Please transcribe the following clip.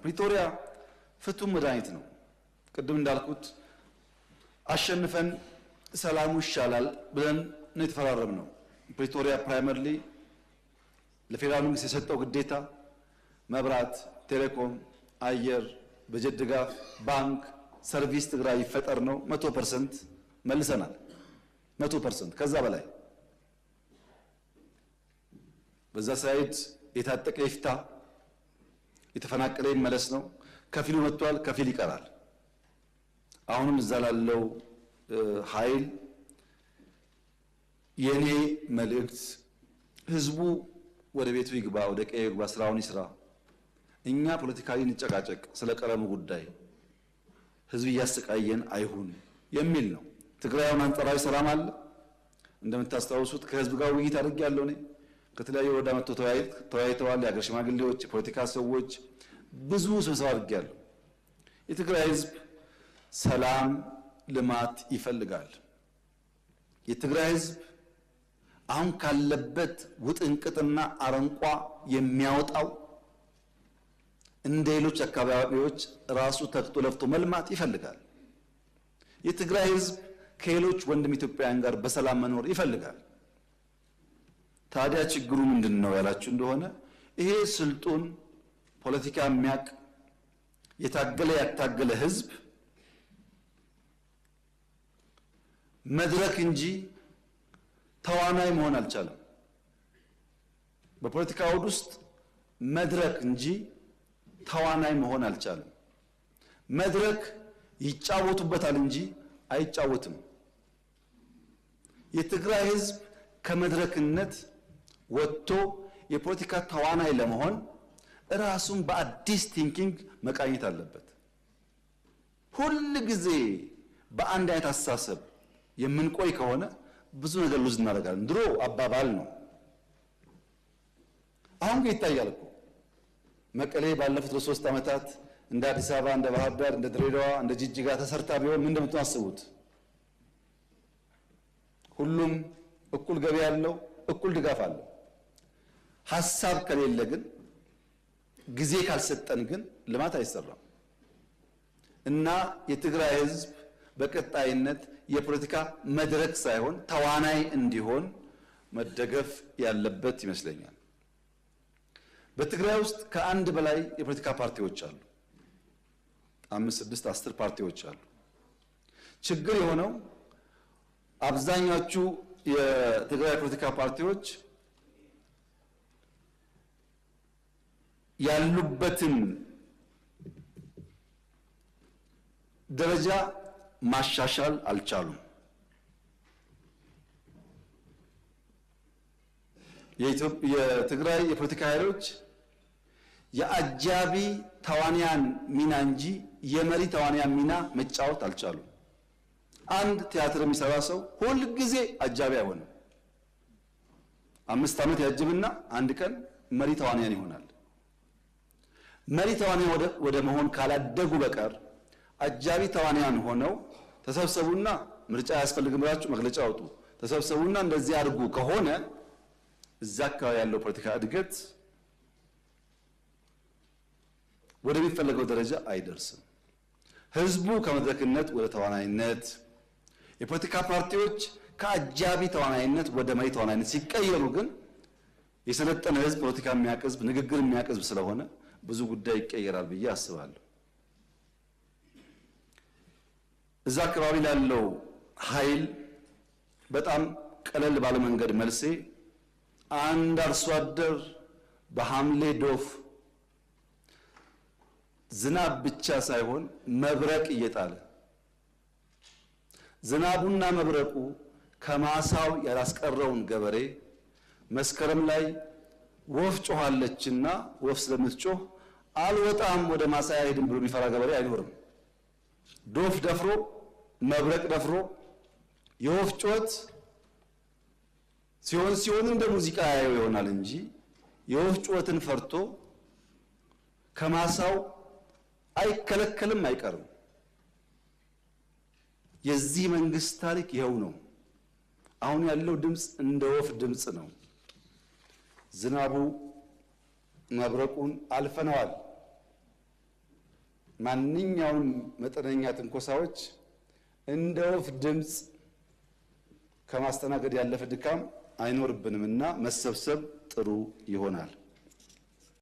ፕሪቶሪያ ፍቱን መድኃኒት ነው። ቅድም እንዳልኩት አሸንፈን ሰላሙ ይሻላል ብለን ነው የተፈራረምነው። ፕሪቶሪያ ፕራይመሪሊ ለፌደራል መንግስት የሰጠው ግዴታ መብራት፣ ቴሌኮም፣ አየር፣ በጀት ድጋፍ፣ ባንክ፣ ሰርቪስ ትግራይ ይፈጠር ነው። 100% መልሰናል። 100% ከዛ በላይ በዛ ሳይድ የታጠቀ ይፍታ፣ የተፈናቀለ ይመለስ ነው። ከፊሉ መጥቷል፣ ከፊል ይቀራል። አሁንም እዛ ላለው ኃይል የኔ መልእክት ህዝቡ ወደ ቤቱ ይግባ፣ ወደ ቀዬ ይግባ፣ ስራውን ይስራ። እኛ ፖለቲካሊ እንጨቃጨቅ ስለ ቀለሙ ጉዳይ ህዝብ እያሰቃየን አይሁን የሚል ነው። ትግራይውን አንጻራዊ ሰላም አለ። እንደምታስታውሱት ከህዝብ ጋር ውይይት አድርጌያለሁ። እኔ ከተለያዩ ወረዳ መጥተው ተወያይተዋል። የሀገር ሽማግሌዎች፣ የፖለቲካ ሰዎች ብዙ ስብሰባ አድርጌያለሁ። የትግራይ ህዝብ ሰላም፣ ልማት ይፈልጋል። የትግራይ ህዝብ አሁን ካለበት ውጥንቅጥና አረንቋ የሚያወጣው እንደ ሌሎች አካባቢዎች ራሱ ተክቶ ለፍቶ መልማት ይፈልጋል። የትግራይ ህዝብ ከሌሎች ወንድም ኢትዮጵያውያን ጋር በሰላም መኖር ይፈልጋል። ታዲያ ችግሩ ምንድነው ያላችሁ እንደሆነ ይሄ ስልጡን ፖለቲካ የሚያቅ የታገለ ያታገለ ህዝብ መድረክ እንጂ ተዋናይ መሆን አልቻለም። በፖለቲካ አውድ ውስጥ መድረክ እንጂ ተዋናይ መሆን አልቻለም። መድረክ ይጫወቱበታል እንጂ አይጫወትም። የትግራይ ህዝብ ከመድረክነት ወጥቶ የፖለቲካ ተዋናይ ለመሆን ራሱን በአዲስ ቲንኪንግ መቃኘት አለበት። ሁል ጊዜ በአንድ አይነት አስተሳሰብ የምንቆይ ከሆነ ብዙ ነገር ሉዝ እናደርጋለን። ድሮ አባባል ነው፣ አሁን ግን ይታያል እኮ። መቀሌ ባለፉት 3 ዓመታት እንደ አዲስ አበባ፣ እንደ ባህር ዳር፣ እንደ ድሬዳዋ፣ እንደ ጅጅጋ ተሰርታ ቢሆን ምን እንደምታስቡት? ሁሉም እኩል ገቢ ያለው እኩል ድጋፍ አለው። ሐሳብ ከሌለ ግን ጊዜ ካልሰጠን ግን ልማት አይሰራም። እና የትግራይ ህዝብ በቀጣይነት የፖለቲካ መድረክ ሳይሆን ተዋናይ እንዲሆን መደገፍ ያለበት ይመስለኛል። በትግራይ ውስጥ ከአንድ በላይ የፖለቲካ ፓርቲዎች አሉ። 5፣ 6፣ 10 ፓርቲዎች አሉ። ችግር የሆነው አብዛኛዎቹ የትግራይ ፖለቲካ ፓርቲዎች ያሉበትን ደረጃ ማሻሻል አልቻሉም። የትግራይ የፖለቲካ ኃይሎች የአጃቢ ተዋንያን ሚና እንጂ የመሪ ተዋንያን ሚና መጫወት አልቻሉም። አንድ ቲያትር የሚሰራ ሰው ሁል ጊዜ አጃቢ አይሆንም። 5 ዓመት ያጅብና አንድ ቀን መሪ ተዋንያን ይሆናል። መሪ ተዋንያን ወደ መሆን ካላደጉ በቀር አጃቢ ተዋንያን ሆነው ተሰብሰቡና ምርጫ ያስፈልግም ብላችሁ መግለጫ አውጡ፣ ተሰብሰቡና እንደዚህ አድርጉ ከሆነ እዛ አካባቢ ያለው ፖለቲካ እድገት ወደሚፈለገው ደረጃ አይደርስም። ህዝቡ ከመድረክነት ወደ ተዋናይነት፣ የፖለቲካ ፓርቲዎች ከአጃቢ ተዋናይነት ወደ መሪ ተዋናይነት ሲቀየሩ ግን የሰለጠነ ህዝብ፣ ፖለቲካ የሚያውቅ ህዝብ፣ ንግግር የሚያውቅ ህዝብ ስለሆነ ብዙ ጉዳይ ይቀየራል ብዬ አስባለሁ። እዛ አካባቢ ላለው ኃይል በጣም ቀለል ባለ መንገድ መልሴ አንድ አርሶ አደር በሐምሌ ዶፍ ዝናብ ብቻ ሳይሆን መብረቅ እየጣለ ዝናቡና መብረቁ ከማሳው ያላስቀረውን ገበሬ መስከረም ላይ ወፍ ጮኻለችና ወፍ ስለምትጮህ አልወጣም ወደ ማሳ አይሄድም ብሎ የሚፈራ ገበሬ አይኖርም። ዶፍ ደፍሮ መብረቅ ደፍሮ የወፍ ጩኸት ሲሆን እንደ ሙዚቃ ያየው ይሆናል እንጂ የወፍ ጩኸትን ፈርቶ ከማሳው አይከለከልም፣ አይቀርም። የዚህ መንግስት ታሪክ ይኸው ነው። አሁን ያለው ድምፅ እንደ ወፍ ድምፅ ነው። ዝናቡ መብረቁን አልፈነዋል። ማንኛውም መጠነኛ ትንኮሳዎች እንደ ወፍ ድምፅ ከማስተናገድ ያለፈ ድካም አይኖርብንምና መሰብሰብ ጥሩ ይሆናል።